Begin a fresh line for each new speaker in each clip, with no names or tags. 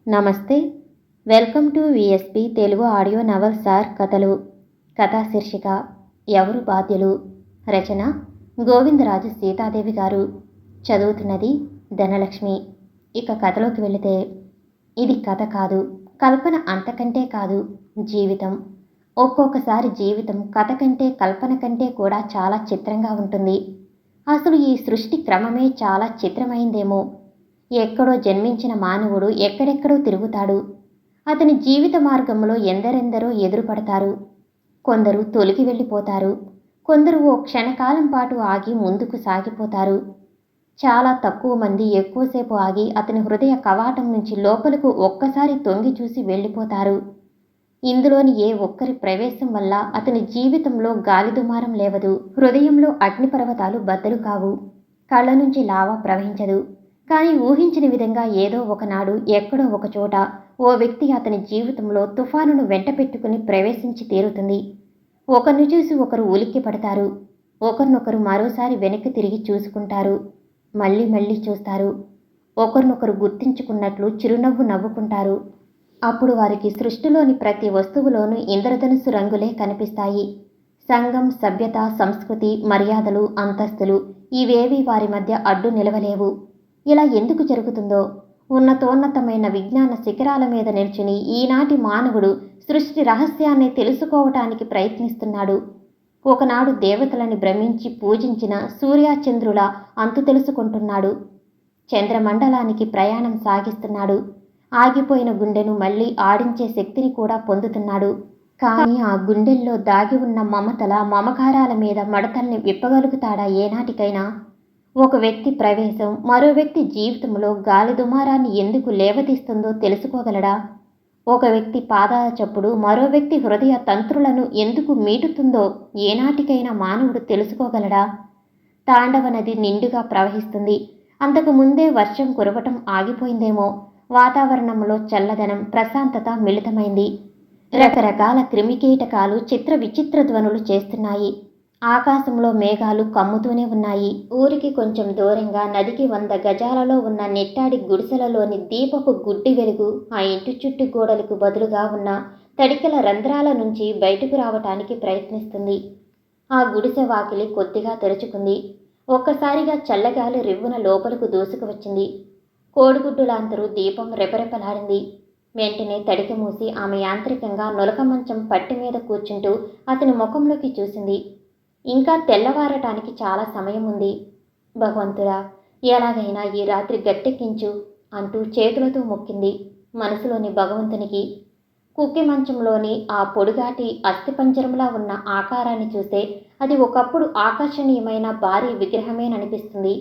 నమస్తే. Welcome to VSP Telugu audio novel సార్ కథలు. కథా శీర్షిక ఎవరు బాధ్యులు. రచన గోవిందరాజు సీతాదేవి గారు. చదువుతున్నది ధనలక్ష్మి. ఇక కథలోకి వెళితే, ఇది కథ కాదు, కల్పన అంతకంటే కాదు, జీవితం. ఒక్కొక్కసారి జీవితం కథ కంటే కల్పన కంటే కూడా చాలా చిత్రంగా ఉంటుంది. అసలు ఈ సృష్టి క్రమమే చాలా చిత్రమైందేమో. ఎక్కడో జన్మించిన మానవుడు ఎక్కడెక్కడో తిరుగుతాడు. అతని జీవిత మార్గంలో ఎందరెందరో ఎదురుపడతారు. కొందరు తొలగి వెళ్ళిపోతారు, కొందరు ఓ క్షణకాలం పాటు ఆగి ముందుకు సాగిపోతారు. చాలా తక్కువ మంది ఎక్కువసేపు ఆగి అతని హృదయ కవాటం నుంచి లోపలకు ఒక్కసారి తొంగి చూసి వెళ్ళిపోతారు. ఇందులోని ఏ ఒక్కరి ప్రవేశం వల్ల అతని జీవితంలో గాలిదుమారం లేవదు, హృదయంలో అగ్నిపర్వతాలు బద్దలు కావు, కళ్ళ నుంచి లావా ప్రవహించదు. కానీ ఊహించిన విధంగా ఏదో ఒకనాడు ఎక్కడో ఒకచోట ఓ వ్యక్తి అతని జీవితంలో తుఫానును వెంట పెట్టుకుని ప్రవేశించి తీరుతుంది. ఒకరిని చూసి ఒకరు ఉలిక్కి పడతారు. ఒకరినొకరు మరోసారి వెనక్కి తిరిగి చూసుకుంటారు. మళ్ళీ మళ్ళీ చూస్తారు. ఒకరినొకరు గుర్తించుకున్నట్లు చిరునవ్వు నవ్వుకుంటారు. అప్పుడు వారికి సృష్టిలోని ప్రతి వస్తువులోనూ ఇంద్రధనుస్సు రంగులే కనిపిస్తాయి. సంఘం, సభ్యత, సంస్కృతి, మర్యాదలు, అంతస్తులు ఇవేవీ వారి మధ్య అడ్డు నిలవలేవు. ఇలా ఎందుకు జరుగుతుందో? ఉన్నతోన్నతమైన విజ్ఞాన శిఖరాల మీద నిల్చుని ఈనాటి మానవుడు సృష్టి రహస్యాన్ని తెలుసుకోవటానికి ప్రయత్నిస్తున్నాడు. ఒకనాడు దేవతలని భ్రమించి పూజించిన సూర్యచంద్రుల అంతు తెలుసుకుంటున్నాడు. చంద్రమండలానికి ప్రయాణం సాగిస్తున్నాడు. ఆగిపోయిన గుండెను మళ్ళీ ఆడించే శక్తిని కూడా పొందుతున్నాడు. కానీ ఆ గుండెల్లో దాగి ఉన్న మమతల, మమకారాల మీద మడతల్ని విప్పగలుగుతాడా ఏనాటికైనా? ఒక వ్యక్తి ప్రవేశం మరో వ్యక్తి జీవితంలో గాలి దుమారాన్ని ఎందుకు లేవదీస్తుందో తెలుసుకోగలడా? ఒక వ్యక్తి పాదాల చప్పుడు మరో వ్యక్తి హృదయ తంత్రులను ఎందుకు మీటుతుందో ఏనాటికైనా మానవుడు తెలుసుకోగలడా? తాండవ నది నిండుగా ప్రవహిస్తుంది. అంతకు ముందే వర్షం కురవటం ఆగిపోయిందేమో. వాతావరణంలో చల్లదనం, ప్రశాంతత మిళితమైంది. రకరకాల క్రిమికీటకాలు చిత్ర విచిత్ర ధ్వనులు చేస్తున్నాయి. ఆకాశంలో మేఘాలు కమ్ముతూనే ఉన్నాయి. ఊరికి కొంచెం దూరంగా నదికి 100 గజాలలో ఉన్న నెట్టాడి గుడిసెలలోని దీపపు గుడ్డి వెలుగు ఆ ఇంటి చుట్టూ గోడలకు బదులుగా ఉన్న తడికల రంధ్రాల నుంచి బయటకు రావటానికి ప్రయత్నిస్తుంది. ఆ గుడిసె వాకిలి కొద్దిగా తెరుచుకుంది. ఒక్కసారిగా చల్లగాలి రివ్వున లోపలకు దూసుకువచ్చింది. కోడిగుడ్డులాంతరూ దీపం రెపరెపలాడింది. వెంటనే తడిక మూసి ఆమె యాంత్రికంగా నులక మంచం పట్టి మీద కూర్చుంటూ అతని ముఖంలోకి చూసింది. ఇంకా తెల్లవారటానికి చాలా సమయం ఉంది. భగవంతుడా, ఎలాగైనా ఈ రాత్రి గట్టెక్కించు అంటూ చేతులతో మొక్కింది మనసులోని భగవంతునికి. కుక్కి మంచంలోని ఆ పొడుగాటి అస్థిపంజరంలా ఉన్న ఆకారాన్ని చూస్తే అది ఒకప్పుడు ఆకర్షణీయమైన భారీ విగ్రహమేననిపిస్తుంది.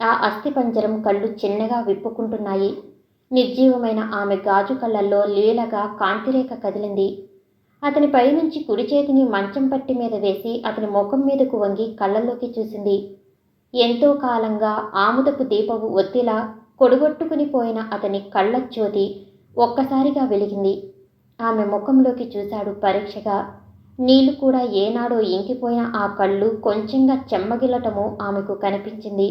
ఆ అస్థిపంజరం కళ్ళు చిన్నగా విప్పుకుంటున్నాయి. నిర్జీవమైన ఆమె గాజు కళ్ళల్లో లీలగా కాంతిరేఖ కదిలింది. అతని పైనుంచి కుడి చేతిని మంచం పట్టి మీద వేసి అతని ముఖం మీదకు వంగి కళ్ళల్లోకి చూసింది. ఎంతో కాలంగా ఆముదపు దీపపు ఒత్తిలా కొడుగొట్టుకుని పోయిన అతని కళ్ళ జ్యోతి ఒక్కసారిగా వెలిగింది. ఆమె ముఖంలోకి చూశాడు పరీక్షగా. నీళ్లు కూడా ఏనాడో ఇంకిపోయిన ఆ కళ్ళు కొంచెంగా చెమ్మగిల్లటము ఆమెకు కనిపించింది.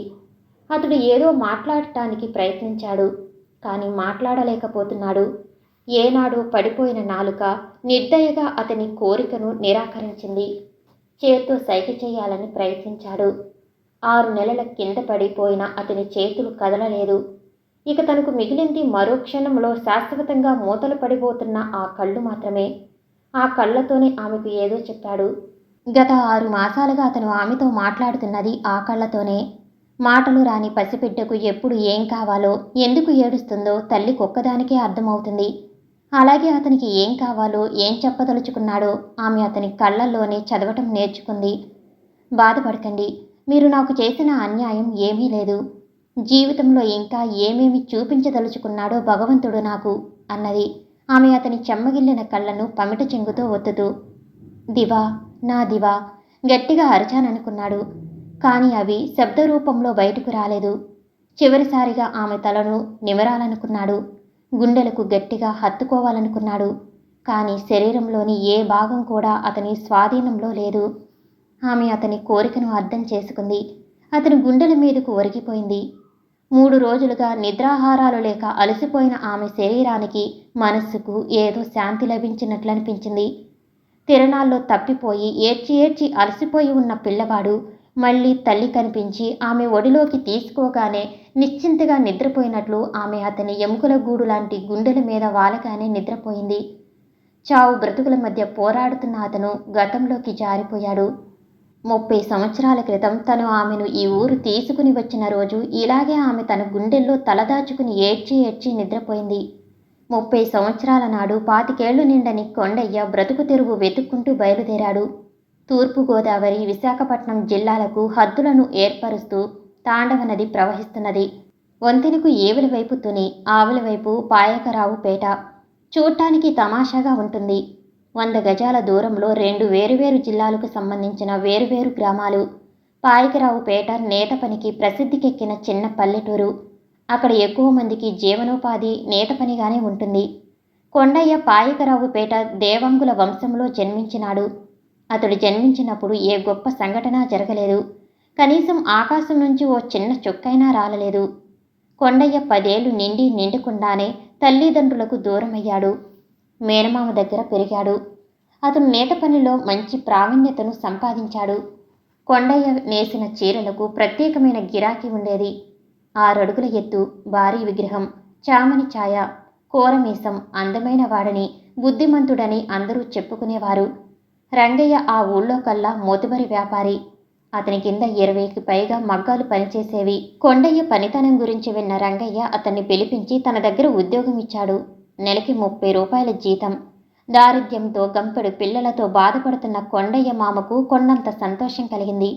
అతడు ఏదో మాట్లాడటానికి ప్రయత్నించాడు, కానీ మాట్లాడలేకపోతున్నాడు. ఏనాడో పడిపోయిన నాలుక నిర్దయగా అతని కోరికను నిరాకరించింది. చేత్తో సైగ చేయాలని ప్రయత్నించాడు. 6 నెలల కింద పడిపోయిన అతని చేతులు కదలలేదు. ఇక తనకు మిగిలింది మరో క్షణంలో శాశ్వతంగా మూతలు పడిపోతున్న ఆ కళ్ళు మాత్రమే. ఆ కళ్ళతోనే ఆమెకు ఏదో చెప్పాడు. గత 6 మాసాలుగా అతను ఆమెతో మాట్లాడుతున్నది ఆ కళ్ళతోనే. మాటలు రాని పసిబిడ్డకు ఎప్పుడు ఏం కావాలో, ఎందుకు ఏడుస్తుందో తల్లికొక్కదానికే అర్థమవుతుంది. అలాగే అతనికి ఏం కావాలో, ఏం చెప్పదలుచుకున్నాడో ఆమె అతని కళ్ళల్లోనే చదవటం నేర్చుకుంది. బాధపడకండి, మీరు నాకు చేసిన అన్యాయం ఏమీ లేదు. జీవితంలో ఇంకా ఏమేమి చూపించదలుచుకున్నాడో భగవంతుడు నాకు అన్నది ఆమె అతని చెమ్మగిల్లిన కళ్ళను పమిట చెంగుతో ఒత్తుతూ. దివా, నా దివా గట్టిగా అరిచాననుకున్నాడు. కానీ అవి శబ్దరూపంలో బయటకు రాలేదు. చివరిసారిగా ఆమె తలను నిమరాలనుకున్నాడు. గుండెలకు గట్టిగా హత్తుకోవాలనుకున్నాడు. కానీ శరీరంలోని ఏ భాగం కూడా అతని స్వాధీనంలో లేదు. ఆమె అతని కోరికను అర్థం చేసుకుంది. అతని గుండెల మీదకు ఒరిగిపోయింది. 3 రోజులుగా నిద్రాహారాలు లేక అలసిపోయిన ఆమె శరీరానికి, మనస్సుకు ఏదో శాంతి లభించినట్లనిపించింది. తిరణాల్లో తప్పిపోయి ఏడ్చి ఏడ్చి అలసిపోయి ఉన్న పిల్లవాడు మళ్ళీ తల్లి కనిపించి ఆమె ఒడిలోకి తీసుకోగానే నిశ్చింతగా నిద్రపోయినట్లు ఆమె అతని ఎముకల గూడు లాంటి గుండెల మీద వాలగానే నిద్రపోయింది. చావు బ్రతుకుల మధ్య పోరాడుతున్న అతను గతంలోకి జారిపోయాడు. 30 సంవత్సరాల క్రితం తను ఆమెను ఈ ఊరు తీసుకుని వచ్చిన రోజు ఇలాగే ఆమె తన గుండెల్లో తలదాచుకుని ఏడ్చి ఏడ్చి నిద్రపోయింది. 30 సంవత్సరాల నాడు 25 నిండని కొండయ్య బ్రతుకు తెరువు వెతుక్కుంటూ బయలుదేరాడు. తూర్పుగోదావరి, విశాఖపట్నం జిల్లాలకు హద్దులను ఏర్పరుస్తూ తాండవ నది ప్రవహిస్తున్నది. వంతెనకు ఏవుల వైపు తుని, ఆవుల వైపు పాయకరావుపేట. చూడ్డానికి తమాషాగా ఉంటుంది. 100 గజాల దూరంలో 2 వేరువేరు జిల్లాలకు సంబంధించిన వేరువేరు గ్రామాలు. పాయకరావుపేట నేత పనికి ప్రసిద్ధికెక్కిన చిన్న పల్లెటూరు. అక్కడ ఎక్కువ మందికి జీవనోపాధి నేత పనిగానే ఉంటుంది. కొండయ్య పాయకరావుపేట దేవంగుల వంశంలో జన్మించినాడు. అతడు జన్మించినప్పుడు ఏ గొప్ప సంఘటన జరగలేదు. కనీసం ఆకాశం నుంచి ఓ చిన్న చుక్కైనా రాలలేదు. కొండయ్య 10 ఏళ్లు నిండకుండానే తల్లిదండ్రులకు దూరమయ్యాడు. మేనమామ దగ్గర పెరిగాడు. అతను నేత పనిలో మంచి ప్రావీణ్యతను సంపాదించాడు. కొండయ్య నేసిన చీరలకు ప్రత్యేకమైన గిరాకీ ఉండేది. 6 అడుగుల ఎత్తు, భారీ విగ్రహం, చామని ఛాయ, కోరమీసం, అందమైన వాడని, బుద్ధిమంతుడని అందరూ చెప్పుకునేవారు. రంగయ్య ఆ ఊళ్ళో కల్లా మోతుబరి వ్యాపారి. అతని కింద 20కి పైగా మగ్గాలు పనిచేసేవి. కొండయ్య పనితనం గురించి విన్న రంగయ్య అతన్ని పిలిపించి తన దగ్గర ఉద్యోగం ఇచ్చాడు. నెలకి 30 రూపాయల జీతం. దారిద్ర్యంతో గంపెడు పిల్లలతో బాధపడుతున్న కొండయ్య మామకు కొండంత సంతోషం కలిగింది.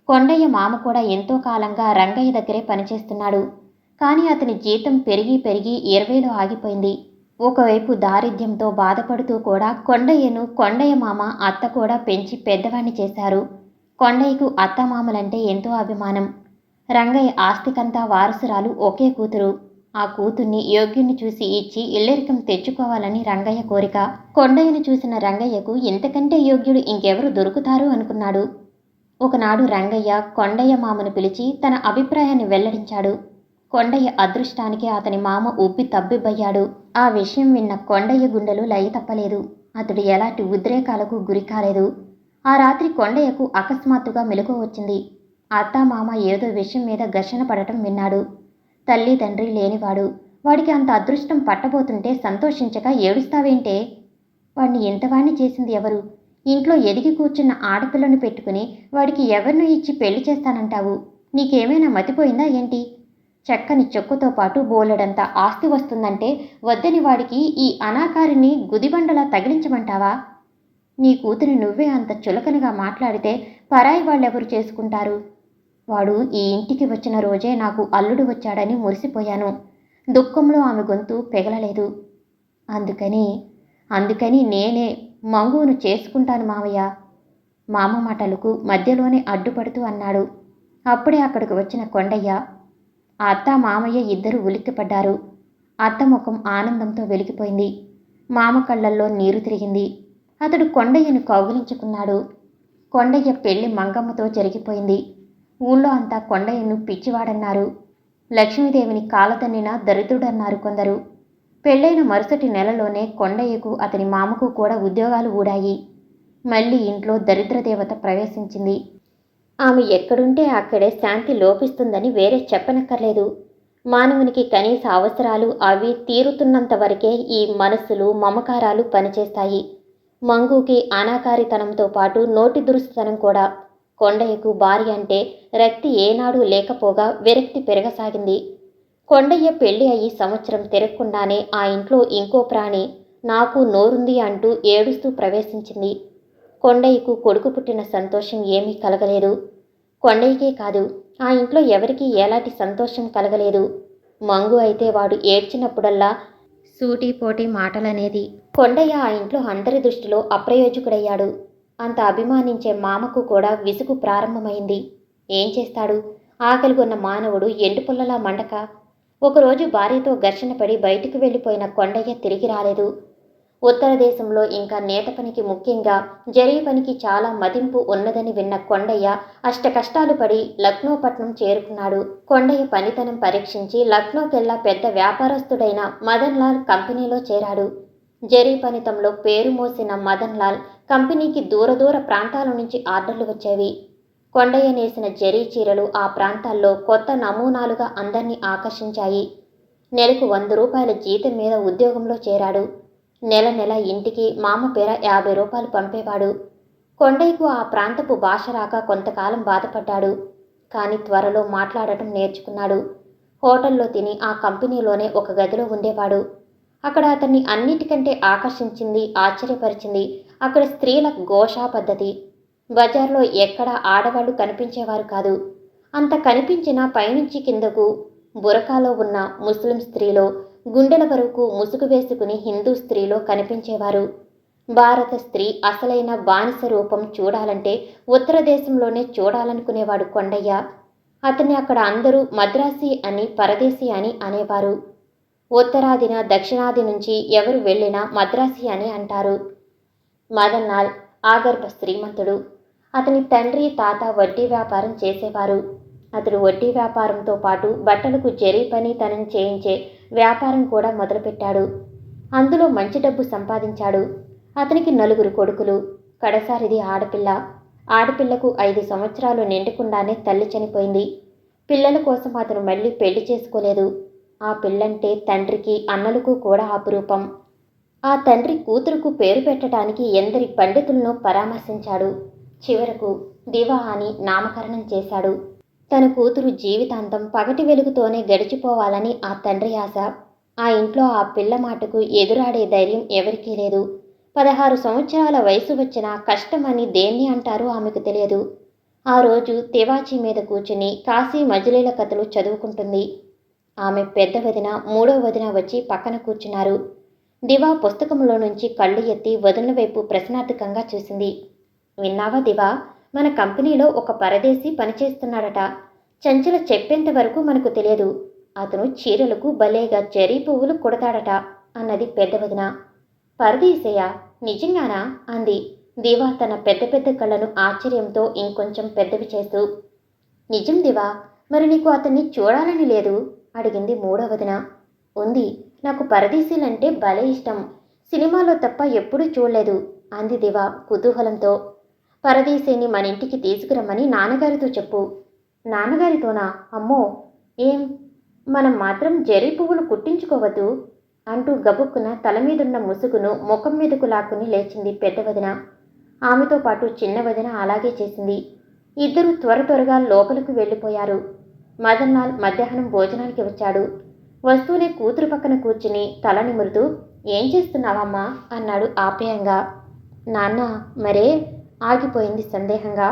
కొండయ్య మామ కూడా ఎంతో కాలంగా రంగయ్య దగ్గరే పనిచేస్తున్నాడు. కానీ అతని జీతం పెరిగి పెరిగి 20లో ఆగిపోయింది. ఒకవైపు దారిద్ర్యంతో బాధపడుతూ కూడా కొండయ్య మామ, అత్త కూడా పెంచి పెద్దవాణ్ణి చేశారు. కొండయ్యకు అత్తమామలంటే ఎంతో అభిమానం. రంగయ్య ఆస్తికంతా వారసురాలు ఒకే కూతురు. ఆ కూతుర్ని యోగ్యుణ్ణి చూసి ఇచ్చి ఇల్లరికం తెచ్చుకోవాలని రంగయ్య కోరిక. కొండయ్యను చూసిన రంగయ్యకు ఇంతకంటే యోగ్యుడు ఇంకెవరు దొరుకుతారు అనుకున్నాడు. ఒకనాడు రంగయ్య కొండయ్య మామను పిలిచి తన అభిప్రాయాన్ని వెల్లడించాడు. కొండయ్య అదృష్టానికి అతని మామ ఉబ్బి తబ్బిబ్బయ్యాడు. ఆ విషయం విన్న కొండయ్య గుండెలు లయ తప్పలేదు. అతడు ఎలాంటి ఉద్రేకాలకు గురి కాలేదు. ఆ రాత్రి కొండయ్యకు అకస్మాత్తుగా మెలకువ వచ్చింది. అత్తామామ ఏదో విషయం మీద ఘర్షణ పడటం విన్నాడు. తల్లి తండ్రి లేనివాడు. వాడికి అంత అదృష్టం పట్టబోతుంటే సంతోషించక ఏడుస్తావేంటే? వాడిని ఎంతవాణ్ణి చేసింది ఎవరు? ఇంట్లో ఎదిగి కూర్చున్న ఆడపిల్లను పెట్టుకుని వాడికి ఎవరినో ఇచ్చి పెళ్లి చేస్తానంటావు? నీకేమైనా మతిపోయిందా ఏంటి? చక్కని చెక్కుతో పాటు బోలెడంత ఆస్తి వస్తుందంటే వద్దని వాడికి ఈ అనాకారిని గుదిబండలా తగిలించమంటావా? నీ కూతురి నువ్వే అంత చులకనగా మాట్లాడితే పరాయి వాళ్ళెవరు చేసుకుంటారు? వాడు ఈ ఇంటికి వచ్చిన రోజే నాకు అల్లుడు వచ్చాడని మురిసిపోయాను. దుఃఖంలో ఆమె గొంతు పెగలలేదు. అందుకని నేనే మంగును చేసుకుంటాను మావయ్య. మామ మాటలకు మధ్యలోనే అడ్డుపడుతూ అన్నాడు. అప్పుడే అక్కడికి వచ్చిన కొండయ్య. అత్త మామయ్య ఇద్దరూ ఉలిక్కిపడ్డారు. అత్త ముఖం ఆనందంతో వెలిగిపోయింది. మామ కళ్ళల్లో నీరు తిరిగింది. అతడు కొండయ్యను కౌగిలించుకున్నాడు. కొండయ్య పెళ్లి మంగమ్మతో జరిగిపోయింది. ఊళ్ళో అంతా కొండయ్యను పిచ్చివాడన్నారు. లక్ష్మీదేవిని కాలదన్నినా దరిద్రుడన్నారు కొందరు. పెళ్ళైన మరుసటి నెలలోనే కొండయ్యకు అతని మామకు కూడా ఉద్యోగాలు ఊడాయి. మళ్ళీ ఇంట్లో దరిద్రదేవత ప్రవేశించింది. ఆమె ఎక్కడుంటే అక్కడే శాంతి లోపిస్తుందని వేరే చెప్పనక్కర్లేదు. మానవునికి కనీస అవసరాలు అవి తీరుతున్నంత వరకే ఈ మనస్సులు, మమకారాలు పనిచేస్తాయి. మంగుకి అనాకారితనంతో పాటు నోటి దురుస్తనం కూడా. కొండయ్యకు భార్య అంటే రక్తి ఏనాడు లేకపోగా విరక్తి పెరగసాగింది. కొండయ్య పెళ్లి అయ్యి సంవత్సరం తిరగకుండానే ఆ ఇంట్లో ఇంకో ప్రాణి నాకు నోరుంది అంటూ ఏడుస్తూ ప్రవేశించింది. కొండయ్యకు కొడుకు పుట్టిన సంతోషం ఏమీ కలగలేదు. కొండయ్యకే కాదు, ఆ ఇంట్లో ఎవరికీ ఎలాంటి సంతోషం కలగలేదు. మంగు అయితే వాడు ఏడ్చినప్పుడల్లా సూటిపోటి మాటలనేది. కొండయ్య ఆ ఇంట్లో అందరి దృష్టిలో అప్రయోజకుడయ్యాడు. అంత అభిమానించే మామకు కూడా విసుగు ప్రారంభమైంది. ఏం చేస్తాడు? ఆకలిగొన్న మానవుడు ఎండుపుల్లలా మండక. ఒకరోజు భార్యతో ఘర్షణ పడి బయటికి వెళ్ళిపోయిన కొండయ్య తిరిగి రాలేదు. ఉత్తర దేశంలో ఇంకా నేత పనికి, ముఖ్యంగా జరీ పనికి చాలా మదింపు ఉన్నదని విన్న కొండయ్య అష్టకష్టాలు పడి లక్నో పట్నం చేరుకున్నాడు. కొండయ్య పనితనం పరీక్షించి లక్నోకెల్లా పెద్ద వ్యాపారస్తుడైన మదన్ లాల్ కంపెనీలో చేరాడు. జరీ పనితంలో పేరు మోసిన మదన్ లాల్ కంపెనీకి దూర ప్రాంతాల నుంచి ఆర్డర్లు వచ్చేవి. కొండయ్య నేసిన జరీ చీరలు ఆ ప్రాంతాల్లో కొత్త నమూనాలుగా అందర్నీ ఆకర్షించాయి. నెలకు 100 రూపాయల జీతం మీద ఉద్యోగంలో చేరాడు. నెల ఇంటికి మామ పేర 50 రూపాయలు పంపేవాడు. కొండయ్యకు ఆ ప్రాంతపు భాష రాక కొంతకాలం బాధపడ్డాడు. కానీ త్వరలో మాట్లాడటం నేర్చుకున్నాడు. హోటల్లో తిని ఆ కంపెనీలోనే ఒక గదిలో ఉండేవాడు. అక్కడ అతన్ని అన్నిటికంటే ఆకర్షించింది, ఆశ్చర్యపరిచింది అక్కడ స్త్రీల ఘోషా పద్ధతి. బజార్లో ఎక్కడ ఆడవాళ్లు కనిపించేవారు కాదు. అంత కనిపించినా పైనుంచి కిందకు బురకాలో ఉన్న ముస్లిం స్త్రీలో, గుండెల వరకు ముసుగు వేసుకుని హిందూ స్త్రీలో కనిపించేవారు. భారత స్త్రీ అసలైన బానిస రూపం చూడాలంటే ఉత్తర దేశంలోనే చూడాలనుకునేవాడు కొండయ్య. అతన్ని అక్కడ అందరూ మద్రాసి అని, పరదేశీ అని అనేవారు. ఉత్తరాదిన, దక్షిణాది నుంచి ఎవరు వెళ్ళినా మద్రాసి అని అంటారు. మదన్ లాల్ ఆగర్భ శ్రీమంతుడు. అతని తండ్రి, తాత వడ్డీ వ్యాపారం చేసేవారు. అతడు వడ్డీ వ్యాపారంతో పాటు బట్టలకు జరీ పని తనం చేయించే వ్యాపారం కూడా మొదలుపెట్టాడు. అందులో మంచి డబ్బు సంపాదించాడు. అతనికి 4 కొడుకులు, కడసారిది ఆడపిల్ల. ఆడపిల్లకు 5 సంవత్సరాలు నిండకుండానే తల్లి చనిపోయింది. పిల్లల కోసం అతను మళ్ళీ పెళ్లి చేసుకోలేదు. ఆ పిల్లంటే తండ్రికి, అన్నలకు కూడా అపురూపం. ఆ తండ్రి కూతురుకు పేరు పెట్టడానికి ఎందరి పండితులను పరామర్శించాడు. చివరకు దివా అని నామకరణం చేశాడు. తన కూతురు జీవితాంతం పగటి వెలుగుతోనే గడిచిపోవాలని ఆ తండ్రి ఆశ. ఆ ఇంట్లో ఆ పిల్ల మాటకు ఎదురాడే ధైర్యం ఎవరికీ లేదు. 16 సంవత్సరాల వయసు వచ్చినా కష్టమని దేన్ని అంటారో ఆమెకు తెలియదు. ఆ రోజు తివాచీ మీద కూర్చుని కాశీ మజిలీల కథలు చదువుకుంటుంది. ఆమె పెద్ద వదిన, 3వ వదిన వచ్చి పక్కన కూర్చున్నారు. దివా పుస్తకంలో నుంచి కళ్ళు ఎత్తి వదిన వైపు ప్రశ్నార్థకంగా చూసింది. విన్నావా దివా, మన కంపెనీలో ఒక పరదేశీ పనిచేస్తున్నాడట. చంచల చెప్పేంత వరకు మనకు తెలియదు. అతను చీరలకు భలేగా జరీ పువ్వులు కుడతాడట అన్నది పెద్ద వదిన. పరదేశయ్య, నిజంగానా అంది దివా తన పెద్ద కళ్ళను ఆశ్చర్యంతో ఇంకొంచెం పెద్దవి చేస్తూ. నిజం దివా, మరి నీకు అతన్ని చూడాలని లేదు అడిగింది 3వ వదిన. ఉంది, నాకు పరదేశీలంటే భలే ఇష్టం. సినిమాలో తప్ప ఎప్పుడూ చూడలేదు అంది దివా కుతూహలంతో. పరదేశీని మన ఇంటికి తీసుకురమ్మని నాన్నగారితో చెప్పు. నాన్నగారితోనా? అమ్మో, ఏం, మనం మాత్రం జరీ పువ్వులు కుట్టించుకోవద్దు అంటూ గబుక్కున తల మీదున్న ముసుగును ముఖం మీదకు లాక్కుని లేచింది పెద్ద వదిన. ఆమెతో పాటు చిన్న వదిన అలాగే చేసింది. ఇద్దరూ త్వరగా లోపలికి వెళ్ళిపోయారు. మదన్ లాల్ మధ్యాహ్నం భోజనానికి వచ్చాడు. వస్తూనే కూతురు పక్కన కూర్చుని తల నిమురుతూ, ఏం చేస్తున్నావమ్మా అన్నాడు ఆప్యాయంగా. నాన్న మరే ఆగిపోయింది సందేహంగా.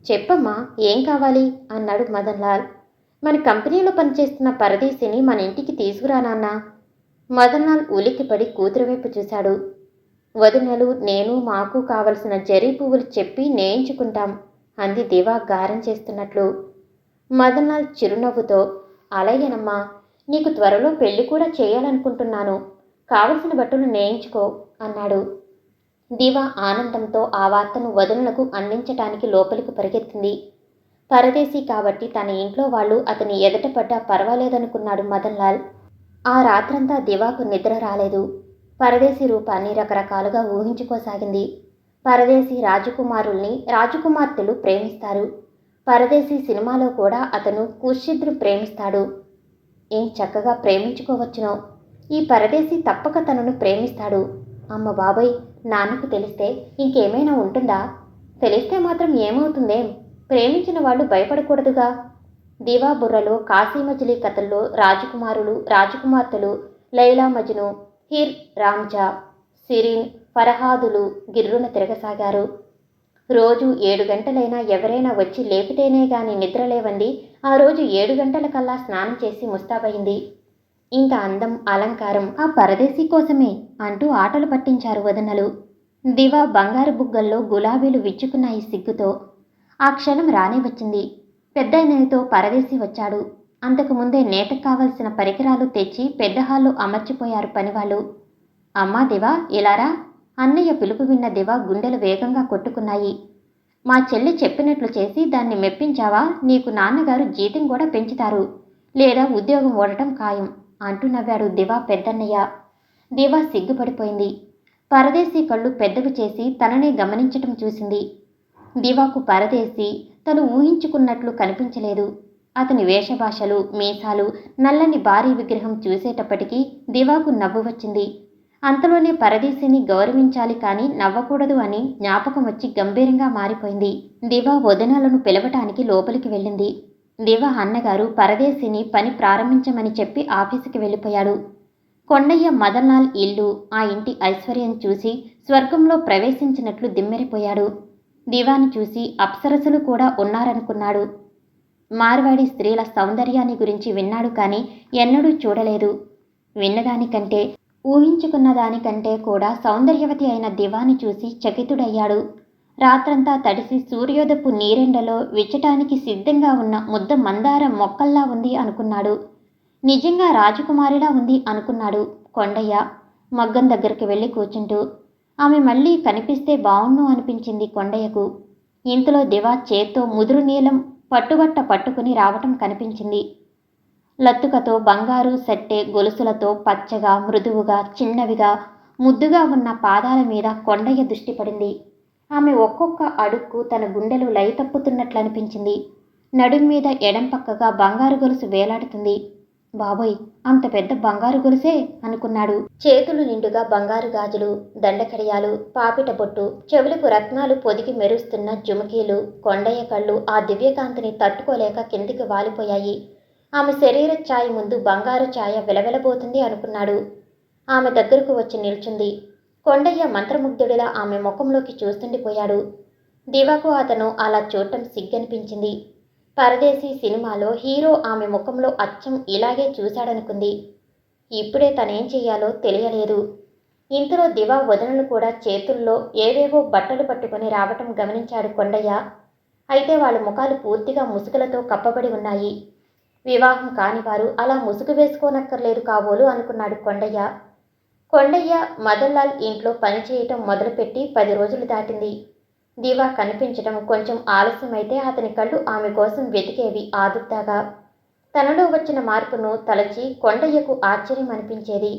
చెప్పమ్మా, ఏం కావాలి అన్నాడు మదన్ లాల్. మన కంపెనీలో పనిచేస్తున్న పరదేశిని మన ఇంటికి తీసుకురా నాన్న. మదన్ లాల్ ఉలిక్కిపడి కూతురు వైపు చూశాడు. వదినలు, నేను మాకు కావలసిన జరీ పువ్వులు చెప్పి నేయించుకుంటాం అంది దివా గారం చేస్తున్నట్లు. మదన్ లాల్ చిరునవ్వుతో, అలాగేనమ్మా, నీకు త్వరలో పెళ్లి కూడా చేయాలనుకుంటున్నాను. కావలసిన బట్టలు నేయించుకో అన్నాడు. దివా ఆనందంతో ఆ వార్తను వదినలకు అందించటానికి లోపలికి పరిగెత్తింది. పరదేశీ కాబట్టి తన ఇంట్లో వాళ్ళు అతని ఎదుట పడ్డా పర్వాలేదనుకున్నాడు మదన్ లాల్. ఆ రాత్రంతా దివాకు నిద్ర రాలేదు. పరదేశీ రూపాన్ని రకరకాలుగా ఊహించుకోసాగింది. పరదేశీ రాజకుమారుల్ని రాజకుమార్తెలు ప్రేమిస్తారు. పరదేశీ సినిమాలో కూడా అతను కుర్షిద్ను ప్రేమిస్తాడు. ఏం చక్కగా ప్రేమించుకోవచ్చునో. ఈ పరదేశీ తప్పక తనను ప్రేమిస్తాడు. అమ్మ బాబాయ్, నాన్నకు తెలిస్తే ఇంకేమైనా ఉంటుందా? తెలిస్తే మాత్రం ఏమవుతుందేం? ప్రేమించిన వాళ్ళు భయపడకూడదుగా. దివా బుర్రలో కాశీమజిలీ కథల్లో రాజకుమారులు, రాజకుమార్తెలు, లైలా మజ్ను, హిర్ రాంజా, సిరీన్, ఫరహాదులు గిర్రున తిరగసాగారు. రోజు 7 గంటలైనా ఎవరైనా వచ్చి లేపితేనే గాని నిద్రలేవంది. ఆ రోజు 7 గంటలకల్లా స్నానం చేసి ముస్తాబయింది. ఇంత అందం, అలంకారం ఆ పరదేశీ కోసమే అంటూ ఆటలు పట్టించారు వదనలు. దివా బంగారు బుగ్గల్లో గులాబీలు విచ్చుకున్నాయి సిగ్గుతో. ఆ క్షణం రానే వచ్చింది. పెద్దయినతో పరదేశీ వచ్చాడు. అంతకుముందే నేతకు కావలసిన పరికరాలు తెచ్చి పెద్ద హాల్లో అమర్చిపోయారు పనివాళ్ళు. అమ్మా దివా, ఇలారా. అన్నయ్య పిలుపు విన్న దివా గుండెలు వేగంగా కొట్టుకున్నాయి. మా చెల్లి చెప్పినట్లు చేసి దాన్ని మెప్పించావా? నీకు నాన్నగారు జీతం కూడా పెంచుతారు, లేదా ఉద్యోగం ఓడటం ఖాయం అంటూ నవ్వాడు దివా పెద్దన్నయ్య. దివా సిగ్గుపడిపోయింది. పరదేశీ కళ్ళు పెద్దవి చేసి తననే గమనించటం చూసింది. దివాకు పరదేశీ తను ఊహించుకున్నట్లు కనిపించలేదు. అతని వేషభాషలు, మీసాలు, నల్లని భారీ విగ్రహం చూసేటప్పటికీ దివాకు నవ్వు వచ్చింది. అంతలోనే పరదేశిని గౌరవించాలి కానీ నవ్వకూడదు అని జ్ఞాపకం వచ్చి గంభీరంగా మారిపోయింది. దివా వదినలను పిలవటానికి లోపలికి వెళ్ళింది. దివా అన్నగారు పరదేశిని పని ప్రారంభించమని చెప్పి ఆఫీసుకి వెళ్ళిపోయాడు. కొండయ్య మదన్లాల్ ఇల్లు, ఆ ఇంటి ఐశ్వర్యం చూసి స్వర్గంలో ప్రవేశించినట్లు దిమ్మెరిపోయాడు. దివాను చూసి అప్సరసులు కూడా ఉన్నారనుకున్నాడు. మార్వాడి స్త్రీల సౌందర్యాన్ని గురించి విన్నాడు కానీ ఎన్నడూ చూడలేదు. విన్నదానికంటే, ఊహించుకున్న దానికంటే కూడా సౌందర్యవతి అయిన దివాని చూసి చకితుడయ్యాడు. రాత్రంతా తడిసి సూర్యోదపు నీరెండలో విచ్చటానికి సిద్ధంగా ఉన్న ముద్ద మందార మొక్కల్లా ఉంది అనుకున్నాడు. నిజంగా రాజకుమారిలా ఉంది అనుకున్నాడు కొండయ్య మగ్గం దగ్గరికి వెళ్ళి కూర్చుంటూ. ఆమె మళ్ళీ కనిపిస్తే బావుణ్ణు అనిపించింది కొండయ్యకు. ఇంతలో దివా చేత్తో ముదురు నీలం పట్టుబట్ట పట్టుకుని రావటం కనిపించింది. లత్తుకతో బంగారు సట్టె గొలుసులతో పచ్చగా, మృదువుగా, చిన్నవిగా, ముద్దుగా ఉన్న పాదాల మీద కొండయ్య దృష్టి పడింది. ఆమె ఒక్కొక్క అడుక్కు తన గుండెలు లయ తప్పుతున్నట్లనిపించింది. నడుం మీద ఎడం పక్కగా బంగారు గొలుసు వేలాడుతుంది. బాబోయ్, అంత పెద్ద బంగారు గొలుసే అనుకున్నాడు. చేతులు నిండుగా బంగారు గాజులు, దండకడియాలు, పాపిట బొట్టు, చెవులకు రత్నాలు పొదిగి మెరుస్తున్న జుమకీలు. కొండయ్య కళ్ళు ఆ దివ్యకాంతిని తట్టుకోలేక కిందికి వాలిపోయాయి. ఆమె శరీర ఛాయ ముందు బంగారు ఛాయ వెలవెలబోతుంది అనుకున్నాడు. ఆమె దగ్గరకు వచ్చి నిల్చుంది. కొండయ్య మంత్రముగ్ధుడిలా ఆమె ముఖంలోకి చూస్తుండిపోయాడు. దివాకు అతను అలా చూడటం సిగ్గనిపించింది. పరదేశీ సినిమాలో హీరో ఆమె ముఖంలో అచ్చం ఇలాగే చూశాడనుకుంది. ఇప్పుడే తనేం చెయ్యాలో తెలియలేదు. ఇంతలో దివా వదనలు కూడా చేతుల్లో ఏవేవో బట్టలు పట్టుకుని రావటం గమనించాడు కొండయ్య. అయితే వాళ్ళ ముఖాలు పూర్తిగా ముసుగులతో కప్పబడి ఉన్నాయి. వివాహం కానివారు అలా ముసుగు వేసుకోనక్కర్లేదు కాబోలు అనుకున్నాడు కొండయ్య. కొండయ్య మదన్లాల్ ఇంట్లో పనిచేయటం మొదలుపెట్టి 10 రోజులు దాటింది. దివా కనిపించటం కొంచెం ఆలస్యమైతే అతని కళ్ళు ఆమె కోసం వెతికేవి ఆదుర్దాగా. తనలో వచ్చిన మార్పును తలచి కొండయ్యకు ఆశ్చర్యం అనిపించేది.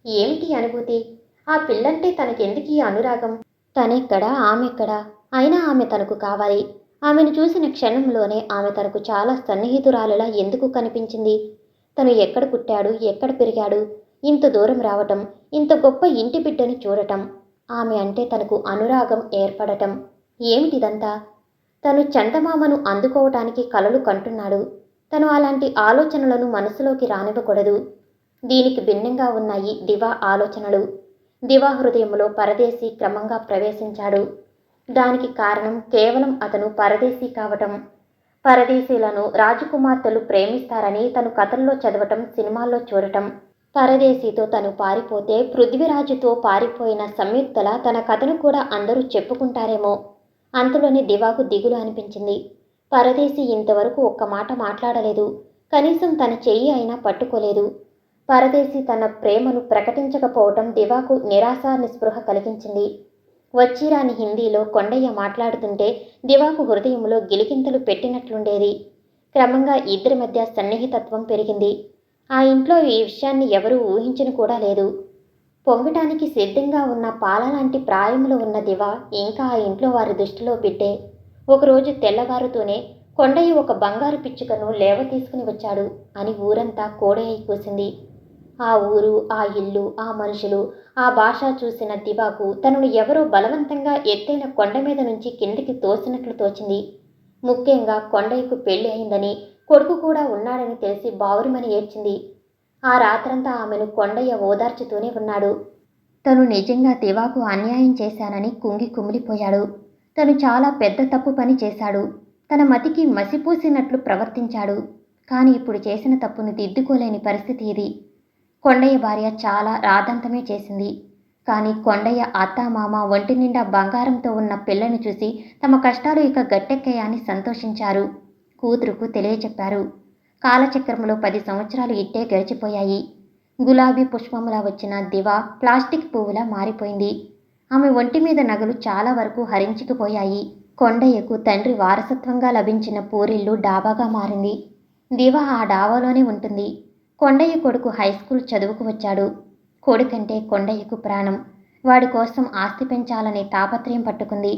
ఏమిటి అనుభూతి? ఆ పిల్లంటే తనకెందుకీ అనురాగం? తనెక్కడా, ఆమెక్కడా? అయినా ఆమె తనకు కావాలి. ఆమెను చూసిన క్షణంలోనే ఆమె తనకు చాలా సన్నిహితురాలిలా ఎందుకు కనిపించింది? తను ఎక్కడ పుట్టాడు, ఎక్కడ పెరిగాడు? ఇంత దూరం రావటం, ఇంత గొప్ప ఇంటి బిడ్డను చూడటం, ఆమె అంటే తనకు అనురాగం ఏర్పడటం, ఏమిటిదంతా? తను చందమామను అందుకోవటానికి కలలు కంటున్నాడు. తను అలాంటి ఆలోచనలను మనసులోకి రానివ్వకూడదు. దీనికి భిన్నంగా ఉన్నాయి దివా ఆలోచనలు. దివా హృదయంలో పరదేశీ క్రమంగా ప్రవేశించాడు. దానికి కారణం కేవలం అతను పరదేశీ కావటం. పరదేశీలను రాజకుమార్తెలు ప్రేమిస్తారని తను కథల్లో చదవటం, సినిమాల్లో చూడటం. పరదేశీతో తను పారిపోతే పృథ్వీరాజుతో పారిపోయిన సంయుక్తల తన కథను కూడా అందరూ చెప్పుకుంటారేమో. అంతలోనే దివాకు దిగులు అనిపించింది. పరదేశీ ఇంతవరకు ఒక్క మాట మాట్లాడలేదు. కనీసం తన చెయ్యి అయినా పట్టుకోలేదు. పరదేశీ తన ప్రేమను ప్రకటించకపోవటం దివాకు నిరాశ, నిస్పృహ కలిగించింది. వచ్చిరాని హిందీలో కొండయ్య మాట్లాడుతుంటే దివాకు హృదయంలో గిలికింతలు పెట్టినట్లుండేది. క్రమంగా ఇద్దరి మధ్య సన్నిహితత్వం పెరిగింది. ఆ ఇంట్లో ఈ విషయాన్ని ఎవరూ ఊహించను కూడా లేదు. పొంగటానికి సిద్ధంగా ఉన్న పాలలాంటి ప్రాయంలో ఉన్న దివా ఇంకా ఆ ఇంట్లో వారి దృష్టిలో బిడ్డే. ఒకరోజు తెల్లవారుతూనే కొండయ్య ఒక బంగారు పిచ్చుకను లేవ తీసుకుని వచ్చాడు అని ఊరంతా కోడయ్య కూసింది. ఆ ఊరు, ఆ ఇల్లు, ఆ మనుషులు, ఆ భాష చూసిన దివాకు తనను ఎవరో బలవంతంగా ఎత్తైన కొండ మీద నుంచి కిందికి తోసినట్లు తోచింది. ముఖ్యంగా కొండయ్యకు పెళ్లి అయిందని, కొడుకు కూడా ఉన్నాడని తెలిసి బావురుమని ఏడ్చింది. ఆ రాత్రంతా ఆమెను కొండయ్య ఓదార్చుతూనే ఉన్నాడు. తను నిజంగా దివాకు అన్యాయం చేశానని కుంగి కుమిలిపోయాడు. తను చాలా పెద్ద తప్పు పని చేశాడు. తన మతికి మసిపూసినట్లు ప్రవర్తించాడు. కానీ ఇప్పుడు చేసిన తప్పును దిద్దుకోలేని పరిస్థితి ఇది. కొండయ్య భార్య చాలా రాదంతమే చేసింది. కానీ కొండయ్య అత్తామామ ఒంటి నిండా బంగారంతో ఉన్న పిల్లను చూసి తమ కష్టాలు ఇక గట్టెక్కాయని సంతోషించారు. కూతురుకు తెలియచెప్పారు. కాలచక్రంలో 10 సంవత్సరాలు ఇట్టే గడిచిపోయాయి. గులాబీ పుష్పములా వచ్చిన దివా ప్లాస్టిక్ పువ్వులా మారిపోయింది. ఆమె ఒంటి మీద నగలు చాలా వరకు హరించుకుపోయాయి. కొండయ్యకు తండ్రి వారసత్వంగా లభించిన పూరిల్లు డాబాగా మారింది. దివా ఆ డాబాలోనే ఉంటుంది. కొండయ్య కొడుకు హైస్కూల్ చదువుకు వచ్చాడు. కొడుకంటే కొండయ్యకు ప్రాణం. వాడి కోసం ఆస్తి పెంచాలనే తాపత్రయం పట్టుకుంది.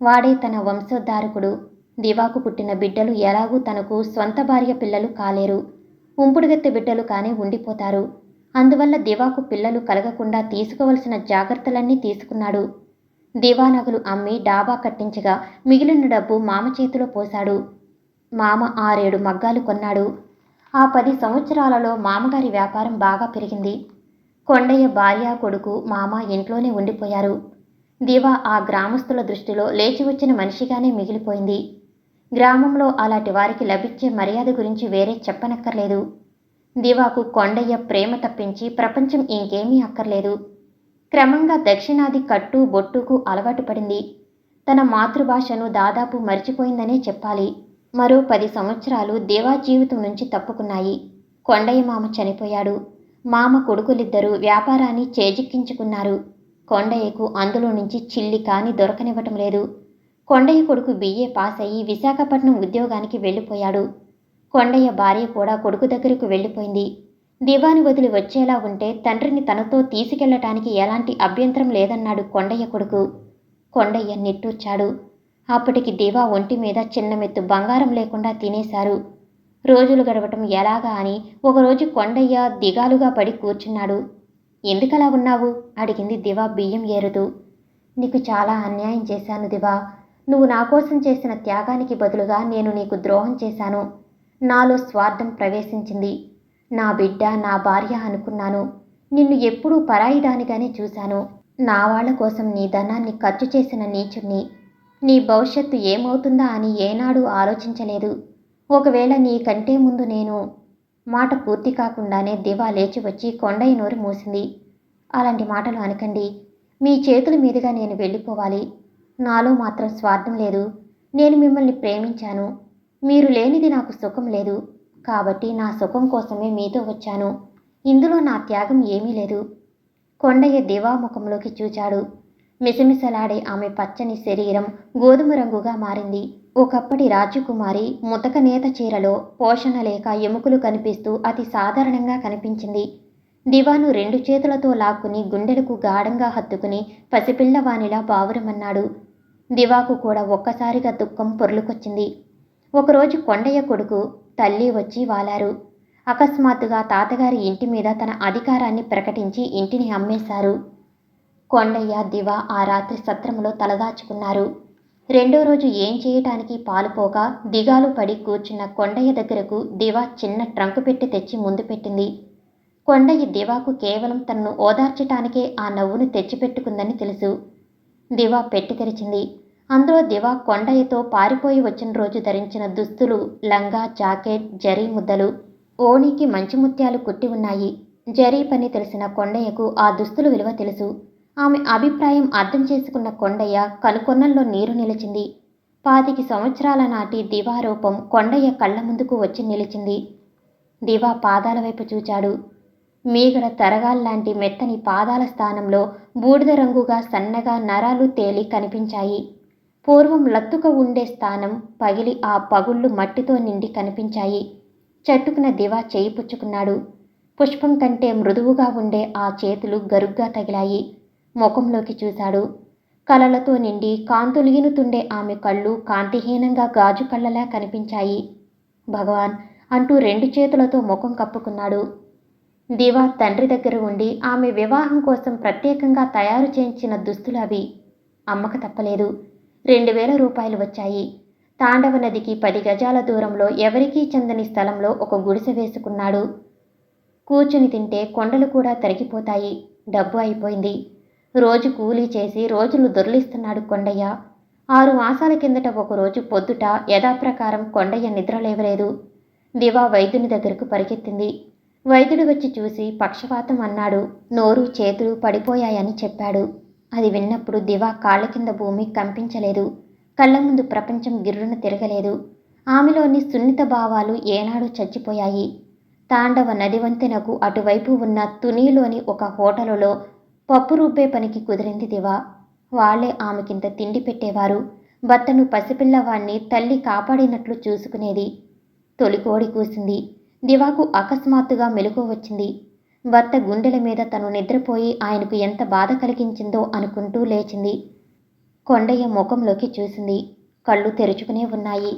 వాడే తన వంశోద్ధారకుడు. దివాకు పుట్టిన బిడ్డలు ఎలాగూ తనకు స్వంత భార్య పిల్లలు కాలేరు. ఉంపుడుగత్తె బిడ్డలు కానీ ఉండిపోతారు. అందువల్ల దివాకు పిల్లలు కలగకుండా తీసుకోవలసిన జాగ్రత్తలన్నీ తీసుకున్నాడు. దివా నగలు అమ్మి డాబా కట్టించగా మిగిలిన డబ్బు మామ చేతిలో పోశాడు. మామ 6-7 మగ్గాలు కొన్నాడు. ఆ 10 సంవత్సరాలలో మామగారి వ్యాపారం బాగా పెరిగింది. కొండయ్య భార్య కొడుకు మామ ఇంట్లోనే ఉండిపోయారు. దివా ఆ గ్రామస్తుల దృష్టిలో లేచి వచ్చిన మనిషిగానే మిగిలిపోయింది. గ్రామంలో అలాంటి వారికి లభించే మర్యాద గురించి వేరే చెప్పనక్కర్లేదు. దివాకు కొండయ్య ప్రేమ తప్పించి ప్రపంచం ఇంకేమీ అక్కర్లేదు. క్రమంగా దక్షిణాది కట్టు బొట్టుకు అలవాటు పడింది. తన మాతృభాషను దాదాపు మర్చిపోయిందనే చెప్పాలి. మరో 10 సంవత్సరాలు దివా జీవితం నుంచి తప్పుకున్నాయి. కొండయ్య మామ చనిపోయాడు. మామ కొడుకులిద్దరూ వ్యాపారాన్ని చేజిక్కించుకున్నారు. కొండయ్యకు అందులో నుంచి చిల్లి కాని దొరకనివ్వటం లేదు. కొండయ్య కొడుకు BA పాస్ అయ్యి విశాఖపట్నం ఉద్యోగానికి వెళ్ళిపోయాడు. కొండయ్య భార్య కూడా కొడుకు దగ్గరకు వెళ్ళిపోయింది. దివాని వదిలి వచ్చేలా ఉంటే తండ్రిని తనతో తీసుకెళ్లటానికి ఎలాంటి అభ్యంతరం లేదన్నాడు కొండయ్య కొడుకు. కొండయ్య నిట్టూర్చాడు. అప్పటికి దివా ఒంటి మీద చిన్న మెత్తు బంగారం లేకుండా తినేశారు. రోజులు గడవటం ఎలాగా అని ఒకరోజు కొండయ్య దిగాలుగా పడి కూర్చున్నాడు. ఎందుకలా ఉన్నావు? అడిగింది దివా బియ్యం ఏరుతూ. నీకు చాలా అన్యాయం చేశాను దివా. నువ్వు నా కోసం చేసిన త్యాగానికి బదులుగా నేను నీకు ద్రోహం చేశాను. నాలో స్వార్థం ప్రవేశించింది. నా బిడ్డ నా భార్య అనుకున్నాను. నిన్ను ఎప్పుడూ పరాయిదానిగానే చూశాను. నా వాళ్ల కోసం నీ ధనాన్ని ఖర్చు చేసిన నీచుణ్ణి. నీ భవిష్యత్తు ఏమవుతుందా అని ఏనాడూ ఆలోచించలేదు. ఒకవేళ నీ కంటే ముందు నేను... మాట పూర్తి కాకుండానే దివా లేచి వచ్చి కొండయ్య నోరు మూసింది. అలాంటి మాటలు అనకండి. మీ చేతుల మీదుగా నేను వెళ్ళిపోవాలి. నాలో మాత్రం స్వార్థం లేదు. నేను మిమ్మల్ని ప్రేమించాను. మీరు లేనిది నాకు సుఖం లేదు. కాబట్టి నా సుఖం కోసమే మీతో వచ్చాను. ఇందులో నా త్యాగం ఏమీ లేదు. కొండయ్య దివా ముఖంలోకి చూచాడు. మిసమిసలాడే ఆమె పచ్చని శరీరం గోధుమ రంగుగా మారింది. ఒకప్పటి రాజకుమారి ముతక నేత చీరలో పోషణ లేక ఎముకలు కనిపిస్తూ అతి సాధారణంగా కనిపించింది. దివాను 2 చేతులతో లాక్కుని గుండెలకు గాఢంగా హత్తుకుని పసిపిల్లవానిలా బావురమన్నాడు. దివాకు కూడా ఒక్కసారిగా దుఃఖం పొర్లుకొచ్చింది. ఒకరోజు కొండయ్య కొడుకు తల్లి వచ్చి వాలారు. అకస్మాత్తుగా తాతగారి ఇంటి మీద తన అధికారాన్ని ప్రకటించి ఇంటిని అమ్మేశారు. కొండయ్య దివా ఆ రాత్రి సత్రంలో తలదాచుకున్నారు. 2వ రోజు ఏం చేయటానికి పాలుపోక దిగాలు పడి కూర్చున్న కొండయ్య దగ్గరకు దివా చిన్న ట్రంకు పెట్టి తెచ్చి ముందు పెట్టింది. కొండయ్య దివాకు కేవలం తనను ఓదార్చటానికే ఆ నవ్వును తెచ్చిపెట్టుకుందని తెలుసు. దివా పెట్టి తెరిచింది. అందులో దివా కొండయ్యతో పారిపోయి వచ్చిన రోజు ధరించిన దుస్తులు, లంగా, జాకెట్, జరీ ముద్దలు, ఓణీకి మంచి ముత్యాలు కుట్టి ఉన్నాయి. జరీ పని తెలిసిన కొండయ్యకు ఆ దుస్తుల విలువ తెలుసు. ఆమె అభిప్రాయం అర్థం చేసుకున్న కొండయ్య కనుకొన్నల్లో నీరు నిలిచింది. 25 సంవత్సరాల నాటి దివా రూపం కొండయ్య కళ్ళ ముందుకు వచ్చి నిలిచింది. దివా పాదాల వైపు చూచాడు. మీగడ తరగాల్లాంటి మెత్తని పాదాల స్థానంలో బూడిద రంగుగా సన్నగా నరాలు తేలి కనిపించాయి. పూర్వం లత్తుక ఉండే స్థానం పగిలి ఆ పగుళ్ళు మట్టితో నిండి కనిపించాయి. చట్టుకున్న దివా చేయి పుచ్చుకున్నాడు. పుష్పం కంటే మృదువుగా ఉండే ఆ చేతులు గరుగ్గా తగిలాయి. ముఖంలోకి చూశాడు. కలలతో నిండి కాంతులీనుతుండే ఆమె కళ్ళు కాంతిహీనంగా గాజు కళ్ళలా కనిపించాయి. భగవాన్ అంటూ 2 చేతులతో ముఖం కప్పుకున్నాడు. దివా తండ్రి దగ్గర ఉండి ఆమె వివాహం కోసం ప్రత్యేకంగా తయారు చేయించిన దుస్తులు అవి. అమ్మక తప్పలేదు. 2000 రూపాయలు వచ్చాయి. తాండవ నదికి 10 గజాల దూరంలో ఎవరికీ చెందని స్థలంలో ఒక గుడిసె వేసుకున్నాడు. కూర్చుని తింటే కొండలు కూడా తరిగిపోతాయి. డబ్బు అయిపోయింది. రోజు కూలీ చేసి రోజులు దొర్లిస్తున్నాడు కొండయ్య. 6 మాసాల కిందట ఒకరోజు పొద్దుట యథాప్రకారం కొండయ్య నిద్ర లేవలేదు. దివా వైద్యుని దగ్గరకు పరిగెత్తింది. వైద్యుడు వచ్చి చూసి పక్షవాతం అన్నాడు. నోరు చేతులు పడిపోయాయని చెప్పాడు. అది విన్నప్పుడు దివా కాళ్ళ కింద భూమి కంపించలేదు. కళ్ళ ముందు ప్రపంచం గిర్రున తిరగలేదు. ఆమెలోని సున్నిత భావాలు ఏనాడూ చచ్చిపోయాయి. తాండవ నది వంతెనకు అటువైపు ఉన్న తునిలోని ఒక హోటలులో పప్పు రుబ్బే పనికి కుదిరింది దివా. వాళ్లే ఆమెకింత తిండి పెట్టేవారు. భర్తను పసిపిల్లవాణ్ణి తల్లి కాపాడినట్లు చూసుకునేది. తొలికోడి కూసింది. దివాకు అకస్మాత్తుగా మెలకువ వచ్చింది. భర్త గుండెల మీద తను నిద్రపోయి ఆయనకు ఎంత బాధ కలిగించిందో అనుకుంటూ లేచింది. కొండయ్య ముఖంలోకి చూసింది. కళ్ళు తెరుచుకునే ఉన్నాయి.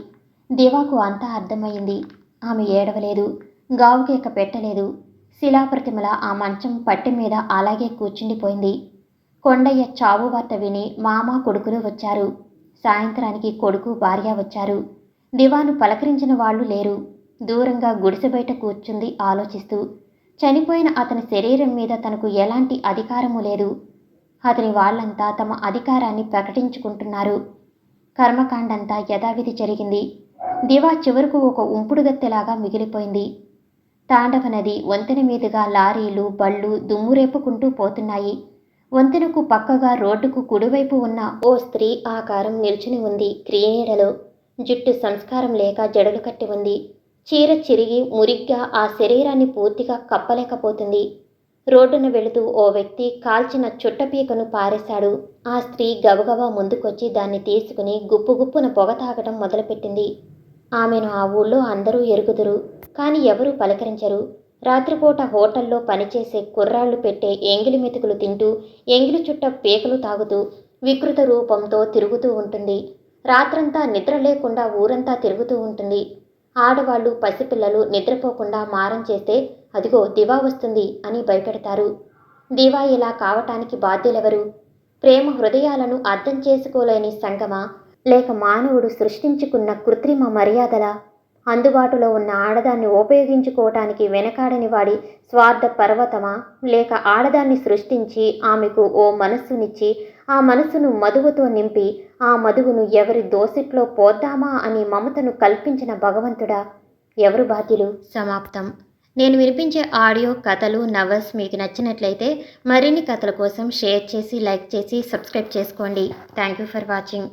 దివాకు అంతా అర్థమయ్యింది. ఆమె ఏడవలేదు, గావుకేక పెట్టలేదు. శిలాప్రతిమల ఆ మంచం పట్టె మీద అలాగే కూర్చుండిపోయింది. కొండయ్య చావు వార్త విని మామ కొడుకులు వచ్చారు. సాయంత్రానికి కొడుకు భార్య వచ్చారు. దివాను పలకరించిన వాళ్ళు లేరు. దూరంగా గుడిసె బయట కూర్చుంది ఆలోచిస్తూ. చనిపోయిన అతని శరీరం మీద తనకు ఎలాంటి అధికారము లేదు. అతని వాళ్ళంతా తమ అధికారాన్ని ప్రకటించుకుంటున్నారు. కర్మకాండంతా యథావిధి జరిగింది. దివా చివరకు ఒక ఉంపుడుగత్తెలాగా మిగిలిపోయింది. తాండవ నది వంతెన మీదుగా లారీలు, బళ్ళు దుమ్మురేపుకుంటూ పోతున్నాయి. వంతెనకు పక్కగా రోడ్డుకు కుడివైపు ఉన్న ఓ స్త్రీ ఆకారం నిల్చుని ఉంది క్రీనీడలో. జుట్టు సంస్కారం లేక జడలు కట్టి ఉంది. చీర చిరిగి మురిగ్గా ఆ శరీరాన్ని పూర్తిగా కప్పలేకపోతుంది. రోడ్డున వెళుతూ ఓ వ్యక్తి కాల్చిన చుట్టపీకను పారేశాడు. ఆ స్త్రీ గబగబా ముందుకొచ్చి దాన్ని తీసుకుని గుప్పుగుప్పున పొగ తాగటం మొదలుపెట్టింది. ఆమెను ఆ ఊళ్ళో అందరూ ఎరుగుదురు, కానీ ఎవరూ పలకరించరు. రాత్రిపూట హోటల్లో పనిచేసే కుర్రాళ్లు పెట్టే ఎంగిలి మెతుకులు తింటూ, ఎంగిలి చుట్ట పీకలు తాగుతూ వికృత రూపంతో తిరుగుతూ ఉంటుంది. రాత్రంతా నిద్ర లేకుండా ఊరంతా తిరుగుతూ ఉంటుంది. ఆడవాళ్లు, పసిపిల్లలు నిద్రపోకుండా మారం చేస్తే అదిగో దివా వస్తుంది అని భయపెడతారు. దివా ఇలా కావటానికి బాధ్యులెవరు? ప్రేమ హృదయాలను అర్థం చేసుకోలేని సంగమా, లేక మానవుడు సృష్టించుకున్న కృత్రిమ మర్యాదలా? అందుబాటులో ఉన్న ఆడదాన్ని ఉపయోగించుకోవటానికి వెనకాడని వాడి స్వార్థ పర్వతమా, లేక ఆడదాన్ని సృష్టించి ఆమెకు ఓ మనస్సునిచ్చి ఆ మనస్సును మధువుతో నింపి ఆ మధువును ఎవరి దోసిట్లో పోద్దామా అని మమతను కల్పించిన భగవంతుడా? ఎవరు బాధ్యులు? సమాప్తం. నేను వినిపించే ఆడియో, కథలు, నవల్స్ మీకు నచ్చినట్లయితే మరిన్ని కథల కోసం షేర్ చేసి, లైక్ చేసి, సబ్స్క్రైబ్ చేసుకోండి. Thank you for watching.